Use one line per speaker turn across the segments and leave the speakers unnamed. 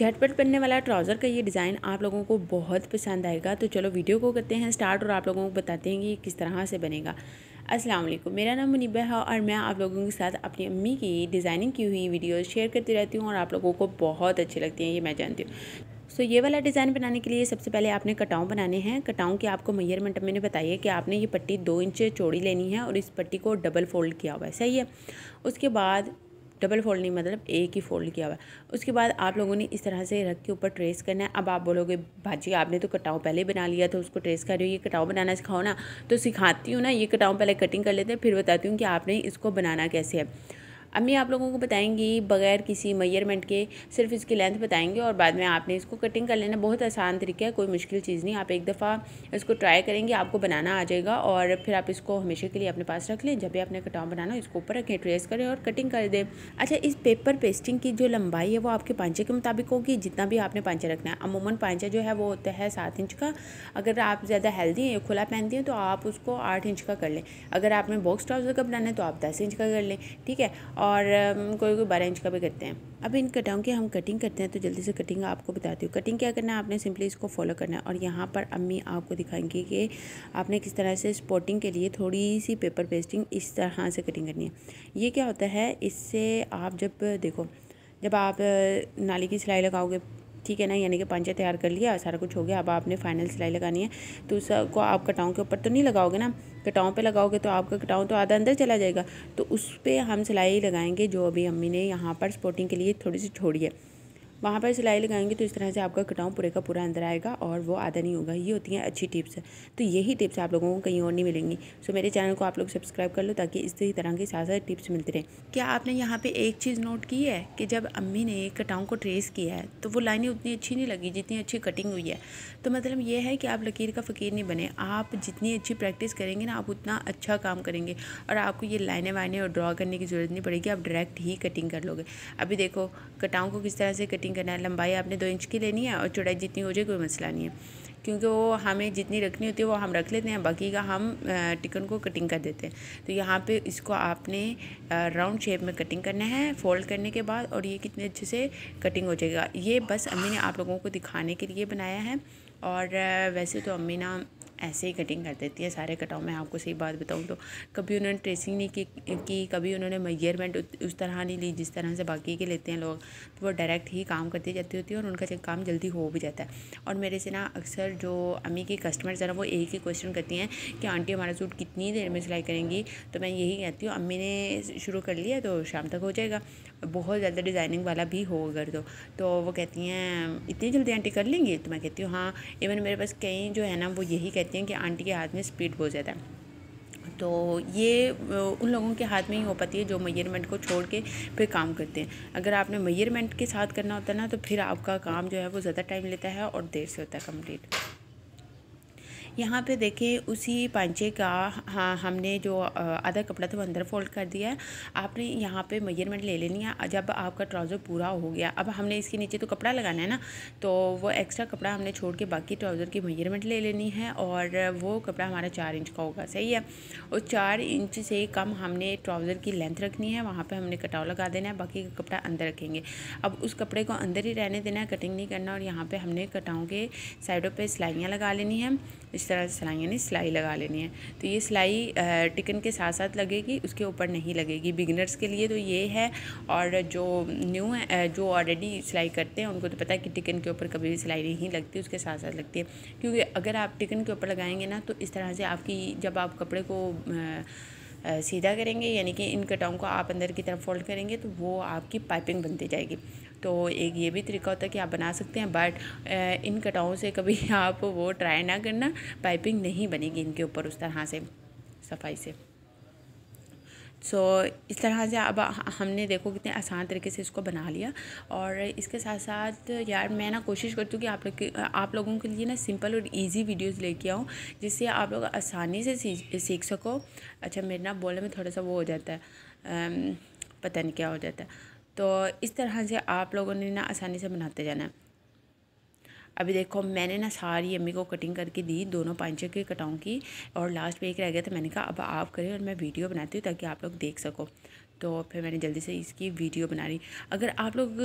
झटपट बनने वाला ट्राउज़र का ये डिज़ाइन आप लोगों को बहुत पसंद आएगा। तो चलो वीडियो को करते हैं स्टार्ट और आप लोगों को बताते हैं कि ये किस तरह से बनेगा। अस्सलाम वालेकुम, मेरा नाम मुनीबा है और मैं आप लोगों के साथ अपनी अम्मी की डिज़ाइनिंग की हुई वीडियोस शेयर करती रहती हूँ और आप लोगों को बहुत अच्छी लगती हैं, ये मैं जानती हूँ। सो ये वाला डिज़ाइन बनाने के लिए सबसे पहले आपने कटाव बनाने हैं। कटाव की आपको मेजरमेंट मैंने बताई है कि आपने ये पट्टी 2 इंच चौड़ी लेनी है और इस पट्टी को डबल फोल्ड किया हुआ है, सही है। उसके बाद डबल फोल्ड नहीं, मतलब एक ही फोल्ड किया हुआ है। उसके बाद आप लोगों ने इस तरह से रख के ऊपर ट्रेस करना है। अब आप बोलोगे भाजी आपने तो कटाव पहले बना लिया तो उसको ट्रेस कर रही हो, ये कटाव बनाना सिखाओ ना। तो सिखाती हूँ ना, ये कटाव पहले कटिंग कर लेते हैं फिर बताती हूँ कि आपने इसको बनाना कैसे है। अम्मी आप लोगों को बताएंगी बगैर किसी मेजरमेंट के, सिर्फ इसकी लेंथ बताएंगे और बाद में आपने इसको कटिंग कर लेना। बहुत आसान तरीका है, कोई मुश्किल चीज़ नहीं। आप एक दफ़ा इसको ट्राई करेंगे आपको बनाना आ जाएगा और फिर आप इसको हमेशा के लिए अपने पास रख लें। जब भी आपने कटाव बनाना इसको ऊपर रखें, ट्रेस करें और कटिंग कर दें। अच्छा, इस पेपर पेस्टिंग की जो लंबाई है वो आपके पांचे के मुताबिक होगी, जितना भी आपने पांचा रखना है। अमूमन पांचा जो है वो होता है 7 इंच का। अगर आप ज़्यादा हेल्दी हैं, खुला पहनती हैं, तो आप उसको 8 इंच का कर लें। अगर आपने बॉक्स ट्राउज़र का बनाना है तो आप 10 इंच का कर लें, ठीक है। और कोई कोई 12 इंच का भी करते हैं। अब इन कटाओं की हम कटिंग करते हैं तो जल्दी से कटिंग आपको बताती हूँ। कटिंग क्या करना है, आपने सिंपली इसको फॉलो करना है और यहाँ पर अम्मी आपको दिखाएंगी कि आपने किस तरह से स्पॉटिंग के लिए थोड़ी सी पेपर पेस्टिंग इस तरह से कटिंग करनी है। ये क्या होता है, इससे आप जब देखो, जब आप नाली की सिलाई लगाओगे, ठीक है ना, यानी कि पांचा तैयार कर लिया, सारा कुछ हो गया, अब आपने फाइनल सिलाई लगानी है। तो उसको आप कटाओं के ऊपर तो नहीं लगाओगे ना, कटाओं पे लगाओगे तो आपका कटाओं तो आधा अंदर चला जाएगा। तो उस पर हम सिलाई लगाएंगे जो अभी अम्मी ने यहाँ पर स्पॉटिंग के लिए थोड़ी सी छोड़ी है, वहाँ पर सिलाई लगाएंगे तो इस तरह से आपका कटाव पूरे का पूरा अंदर आएगा और वो आधा नहीं होगा। ये होती हैं अच्छी टिप्स। तो यही टिप्स आप लोगों को कहीं और नहीं मिलेंगी। सो मेरे चैनल को आप लोग सब्सक्राइब कर लो ताकि इसी तरह की साथ साथ टिप्स मिलती रहे। क्या आपने यहाँ पे एक चीज़ नोट की है कि जब अम्मी ने कटाव को ट्रेस किया है तो वो लाइनें उतनी अच्छी नहीं लगी जितनी अच्छी कटिंग हुई है। तो मतलब ये है कि आप लकीर का फ़कीर नहीं बने। आप जितनी अच्छी प्रैक्टिस करेंगे ना, आप उतना अच्छा काम करेंगे और आपको ये लाइनें वाइनें और ड्रॉ करने की ज़रूरत नहीं पड़ेगी, आप डायरेक्ट ही कटिंग कर लोगे। अभी देखो कटाव को किस तरह से कटिंग करना है। लंबाई आपने 2 इंच की लेनी है और चौड़ाई जितनी हो जाए कोई मसला नहीं है, क्योंकि वो हमें जितनी रखनी होती है वो हम रख लेते हैं, बाकी का हम टिकन को कटिंग कर देते हैं। तो यहाँ पे इसको आपने राउंड शेप में कटिंग करना है फोल्ड करने के बाद, और ये कितने अच्छे से कटिंग हो जाएगा। ये बस अम्मी ने आप लोगों को दिखाने के लिए बनाया है और वैसे तो अम्मी ना ऐसे ही कटिंग कर देती है सारे कटाव। मैं आपको सही बात बताऊं तो कभी उन्होंने ट्रेसिंग नहीं की, कभी उन्होंने मेजरमेंट उस तरह नहीं ली जिस तरह से बाकी के लेते हैं लोग। तो वो डायरेक्ट ही काम करती जाती होती है और उनका काम जल्दी हो भी जाता है। और मेरे से ना अक्सर जो अम्मी की कस्टमर्स हैं ना, वो एक ही क्वेश्चन करती हैं कि आंटी हमारा सूट कितनी देर में सिलाई करेंगी। तो मैं यही कहती हूँ, अम्मी ने शुरू कर लिया तो शाम तक हो जाएगा। बहुत ज़्यादा डिज़ाइनिंग वाला भी हो अगर तो वो कहती हैं इतनी जल्दी आंटी कर लेंगी। तो मैं कहती हूँ हाँ। इवन मेरे पास कई जो है ना वो यही कहती हैं कि आंटी के हाथ में स्पीड बहुत ज़्यादा है। तो ये उन लोगों के हाथ में ही हो पाती है जो मेजरमेंट को छोड़ के फिर काम करते हैं। अगर आपने मेजरमेंट के साथ करना होता है ना तो फिर आपका काम जो है वो ज़्यादा टाइम लेता है और देर से होता है कंप्लीट। यहाँ पे देखिए उसी पांचे का हाँ हमने जो आधा कपड़ा था वो अंदर फोल्ड कर दिया है। आपने यहाँ पे मेजरमेंट ले लेनी है। जब आपका ट्राउज़र पूरा हो गया, अब हमने इसके नीचे तो कपड़ा लगाना है ना, तो वो एक्स्ट्रा कपड़ा हमने छोड़ के बाकी ट्राउज़र की मेजरमेंट ले लेनी है और वो कपड़ा हमारा 4 इंच का होगा, सही है। और 4 इंच से कम हमने ट्राउज़र की लेंथ रखनी है, वहाँ पर हमने कटाव लगा देना है, बाकी का कपड़ा अंदर रखेंगे। अब उस कपड़े को अंदर ही रहने देना है, कटिंग नहीं करना। और यहाँ पर हमने कटाओं के साइडों पर सिलाइयाँ लगा लेनी है, इस तरह से सिलाई लगा लेनी है। तो ये सिलाई टिकन के साथ साथ लगेगी, उसके ऊपर नहीं लगेगी। बिगिनर्स के लिए तो ये है, और जो न्यू है जो ऑलरेडी सिलाई करते हैं उनको तो पता है कि टिकन के ऊपर कभी भी सिलाई नहीं लगती, उसके साथ साथ लगती है। क्योंकि अगर आप टिकन के ऊपर लगाएंगे ना तो इस तरह से आपकी जब आप कपड़े को सीधा करेंगे, यानी कि इन कटाओं को आप अंदर की तरफ फोल्ड करेंगे तो वो आपकी पाइपिंग बनती जाएगी। तो एक ये भी तरीका होता है कि आप बना सकते हैं, बट इन कटाओं से कभी आप वो ट्राई ना करना, पाइपिंग नहीं बनेगी इनके ऊपर उस तरह से सफाई से। इस तरह से अब हमने देखो कितने आसान तरीके से इसको बना लिया। और इसके साथ साथ यार मैं ना कोशिश करती हूँ कि आप लोगों के लिए ना सिंपल और इजी वीडियोस लेके आऊँ जिससे आप लोग आसानी से सीख सको। अच्छा, मेरे ना बोलने में थोड़ा सा वो हो जाता है, पता नहीं क्या हो जाता है। तो इस तरह से आप लोगों ने ना आसानी से बनाते जाना है। अभी देखो मैंने ना सारी अम्मी को कटिंग करके दी, दोनों पांचे के कटाऊँ की, और लास्ट पे एक रह गया था। मैंने कहा अब आप करें और मैं वीडियो बनाती हूँ ताकि आप लोग देख सको। तो फिर मैंने जल्दी से इसकी वीडियो बना ली। अगर आप लोग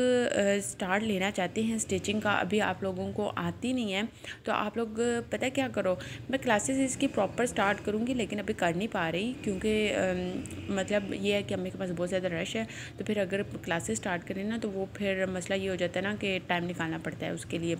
स्टार्ट लेना चाहते हैं स्टिचिंग का, अभी आप लोगों को आती नहीं है, तो आप लोग पता क्या करो, मैं क्लासेस इसकी प्रॉपर स्टार्ट करूँगी लेकिन अभी कर नहीं पा रही क्योंकि मतलब ये है कि अम्मी के पास बहुत ज़्यादा रश है। तो फिर अगर क्लासेस स्टार्ट करें ना तो वो फिर मसला ये हो जाता है ना कि टाइम निकालना पड़ता है उसके लिए।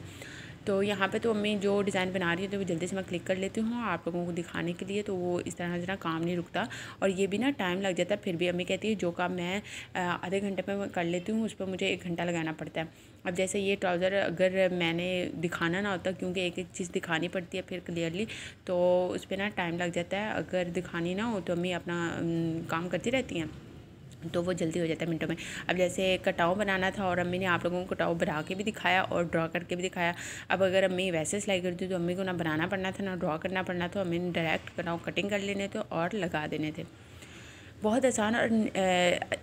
तो यहाँ पे तो अम्मी जो डिज़ाइन बना रही है तो वो जल्दी से मैं क्लिक कर लेती हूँ आप लोगों को दिखाने के लिए। तो वो इस तरह से ना काम नहीं रुकता और ये भी ना टाइम लग जाता है। फिर भी अम्मी कहती है जो काम मैं आधे घंटे में कर लेती हूँ उस पर मुझे 1 घंटा लगाना पड़ता है। अब जैसे ये ट्राउज़र अगर मैंने दिखाना ना होता, क्योंकि एक एक चीज़ दिखानी पड़ती है फिर क्लियरली, तो उस पर ना टाइम लग जाता है। अगर दिखानी ना हो तो अम्मी अपना काम करती रहती हैं तो वो जल्दी हो जाता है मिनटों में। अब जैसे कटाव बनाना था और अम्मी ने आप लोगों को कटाव बना के भी दिखाया और ड्रॉ करके भी दिखाया। अब अगर अम्मी वैसे सिलाई करती तो अम्मी को ना बनाना पड़ना था ना ड्रॉ करना पड़ना था, अम्मी ने डायरेक्ट कटाव कटिंग कर लेने थे और लगा देने थे। बहुत आसान और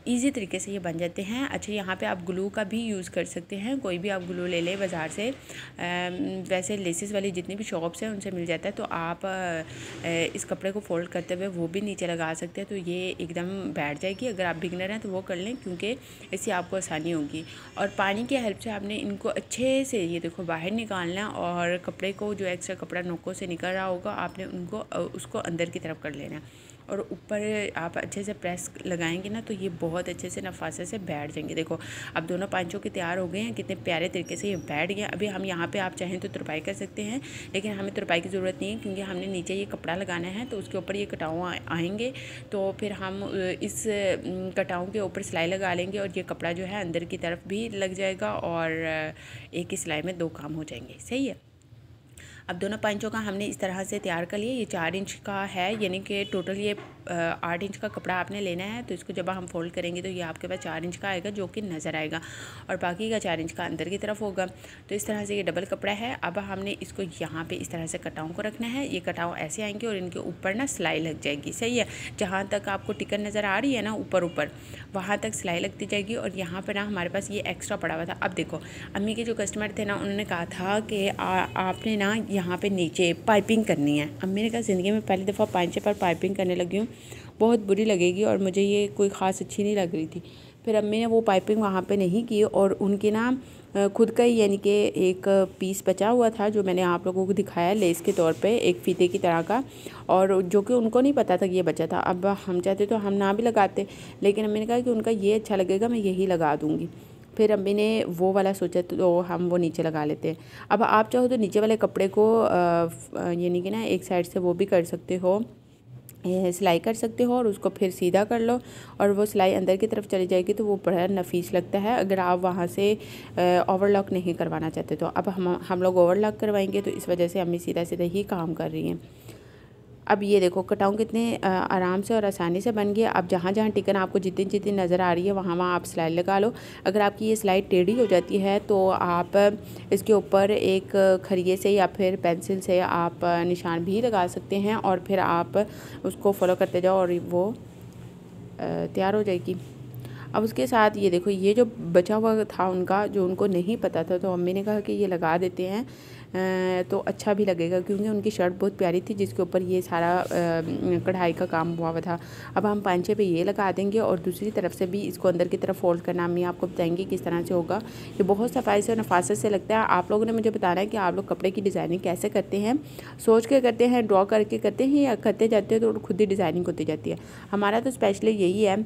इजी तरीके से ये बन जाते हैं। अच्छा, यहाँ पे आप ग्लू का भी यूज़ कर सकते हैं, कोई भी आप ग्लू ले लें बाज़ार से। वैसे लेसिस वाली जितनी भी शॉप्स हैं उनसे मिल जाता है। तो आप इस कपड़े को फोल्ड करते हुए वो भी नीचे लगा सकते हैं, तो ये एकदम बैठ जाएगी। अगर आप बिगनर हैं तो वो कर लें क्योंकि इससे आपको आसानी होगी। और पानी की हेल्प से आपने इनको अच्छे से ये देखो बाहर निकालना और कपड़े को जो एक्स्ट्रा कपड़ा नोकों से निकल रहा होगा आपने उसको अंदर की तरफ कर लेना और ऊपर आप अच्छे से प्रेस लगाएंगे ना तो ये बहुत अच्छे से नफासे से बैठ जाएंगे। देखो अब दोनों पांचों के तैयार हो गए हैं, कितने प्यारे तरीके से ये बैठ गए। अभी हम यहाँ पे आप चाहें तो तुरपाई कर सकते हैं लेकिन हमें तुरपाई की ज़रूरत नहीं है क्योंकि हमने नीचे ये कपड़ा लगाना है तो उसके ऊपर ये कटाव आएंगे। तो फिर हम इस कटाव के ऊपर सिलाई लगा लेंगे और ये कपड़ा जो है अंदर की तरफ भी लग जाएगा और एक ही सिलाई में 2 काम हो जाएंगे। सही है। अब दोनों पंचों का हमने इस तरह से तैयार कर लिया। ये 4 इंच का है, यानी कि टोटल ये 8 इंच का कपड़ा आपने लेना है। तो इसको जब हम फोल्ड करेंगे तो ये आपके पास 4 इंच का आएगा जो कि नज़र आएगा और बाकी का 4 इंच का अंदर की तरफ होगा। तो इस तरह से ये डबल कपड़ा है। अब हमने इसको यहाँ पे इस तरह से कटाव को रखना है। ये कटाव ऐसे आएंगे और इनके ऊपर ना सिलाई लग जाएगी। सही है। जहाँ तक आपको टिकन नज़र आ रही है ना ऊपर वहाँ तक सिलाई लगती जाएगी। और यहाँ पर ना हमारे पास ये एक्स्ट्रा पड़ा हुआ था। अब देखो अम्मी के जो कस्टमर थे ना उन्होंने कहा था कि आपने ना यहाँ पे नीचे पाइपिंग करनी है। अब मैंने कहा ज़िंदगी में पहली दफ़ा पांचे पर पाइपिंग करने लगी हूँ, बहुत बुरी लगेगी और मुझे ये कोई ख़ास अच्छी नहीं लग रही थी। फिर अम्मी ने वो पाइपिंग वहाँ पे नहीं की और उनके ना खुद का ही यानी कि एक पीस बचा हुआ था जो मैंने आप लोगों को दिखाया लेस के तौर पे, एक फीते की तरह का, और जो कि उनको नहीं पता था कि ये बचा था। अब हम चाहते तो हम ना भी लगाते, लेकिन अम्मी ने कहा कि उनका ये अच्छा लगेगा, मैं यही लगा दूँगी। फिर अम्मी ने वो वाला सोचा तो हम वो नीचे लगा लेते हैं। अब आप चाहो तो नीचे वाले कपड़े को यानी कि ना एक साइड से वो भी कर सकते हो, सिलाई कर सकते हो और उसको फिर सीधा कर लो और वो सिलाई अंदर की तरफ चली जाएगी तो वो बड़ा नफीस लगता है अगर आप वहाँ से ओवरलॉक नहीं करवाना चाहते। तो अब हम लोग ओवरलॉक करवाएंगे तो इस वजह से अम्मी सीधा सीधा ही काम कर रही हैं। अब ये देखो कटाव कितने आराम से और आसानी से बन गया। अब जहाँ जहाँ टिकन आपको जितनी जितनी नज़र आ रही है वहाँ वहाँ आप सिलाई लगा लो। अगर आपकी ये सिलाई टेढ़ी हो जाती है तो आप इसके ऊपर एक खरिये से या फिर पेंसिल से आप निशान भी लगा सकते हैं और फिर आप उसको फॉलो करते जाओ और वो तैयार हो जाएगी। अब उसके साथ ये देखो ये जो बचा हुआ था उनका, जो उनको नहीं पता था, तो अम्मी ने कहा कि ये लगा देते हैं तो अच्छा भी लगेगा क्योंकि उनकी शर्ट बहुत प्यारी थी जिसके ऊपर ये सारा कढ़ाई का काम हुआ था। अब हम पांचे पे ये लगा देंगे और दूसरी तरफ से भी इसको अंदर की तरफ फोल्ड करना अम्मी आपको बताएंगे किस तरह से होगा। ये बहुत सफाई से और नफासत से लगता है। आप लोगों ने मुझे बताना है कि आप लोग कपड़े की डिज़ाइनिंग कैसे करते हैं, सोच के करते हैं, ड्रॉ करके करते हैं या करते जाते हैं तो खुद ही डिज़ाइनिंग होती जाती है। हमारा तो स्पेशली यही है,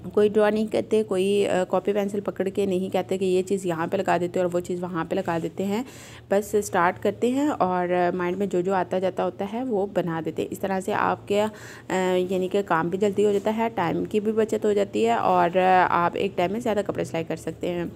कोई ड्रॉ नहीं करते, कोई कॉपी पेंसिल पकड़ के नहीं कहते कि ये चीज़ यहाँ पे लगा देते हैं और वो चीज़ वहाँ पे लगा देते हैं। बस स्टार्ट करते हैं और माइंड में जो जो आता जाता होता है वो बना देते हैं। इस तरह से आपके यानी कि काम भी जल्दी हो जाता है, टाइम की भी बचत हो जाती है और आप एक टाइम में ज़्यादा कपड़े सिलाई कर सकते हैं।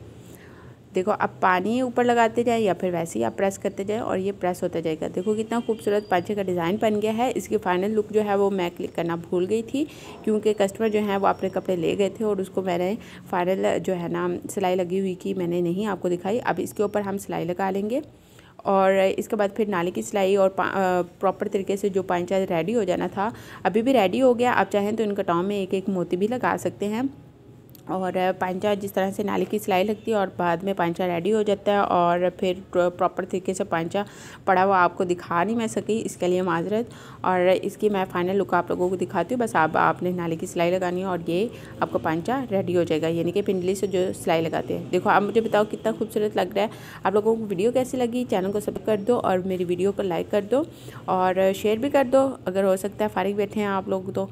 देखो अब पानी ऊपर लगाते जाए या फिर वैसे ही आप प्रेस करते जाए और ये प्रेस होता जाएगा। देखो कितना खूबसूरत पांचे का डिज़ाइन बन गया है। इसकी फाइनल लुक जो है वो मैं क्लिक करना भूल गई थी क्योंकि कस्टमर जो है वो अपने कपड़े ले गए थे और उसको मैंने फाइनल जो है ना सिलाई लगी हुई की मैंने नहीं आपको दिखाई। अब इसके ऊपर हम सिलाई लगा लेंगे और इसके बाद फिर नाले की सिलाई और प्रॉपर तरीके से जो पांचा रेडी हो जाना था अभी भी रेडी हो गया। आप चाहें तो इन कटाव में एक एक मोती भी लगा सकते हैं और पांचा जिस तरह से नाले की सिलाई लगती है और बाद में पांचा रेडी हो जाता है और फिर प्रॉपर तरीके से पांचा पड़ा हुआ आपको दिखा नहीं मैं सकी, इसके लिए माजरत। और इसकी मैं फाइनल लुक आप लोगों को दिखाती हूँ। बस आपने नाले की सिलाई लगानी है और ये आपको पांचा रेडी हो जाएगा, यानी कि पिंडली से जो सिलाई लगाते हैं। देखो आप मुझे बताओ कितना खूबसूरत लग रहा है। आप लोगों को वीडियो कैसी लगी, चैनल को सब्सक्राइब कर दो और मेरी वीडियो को लाइक कर दो और शेयर भी कर दो, अगर हो सकता है फारिग बैठे हैं आप लोग तो।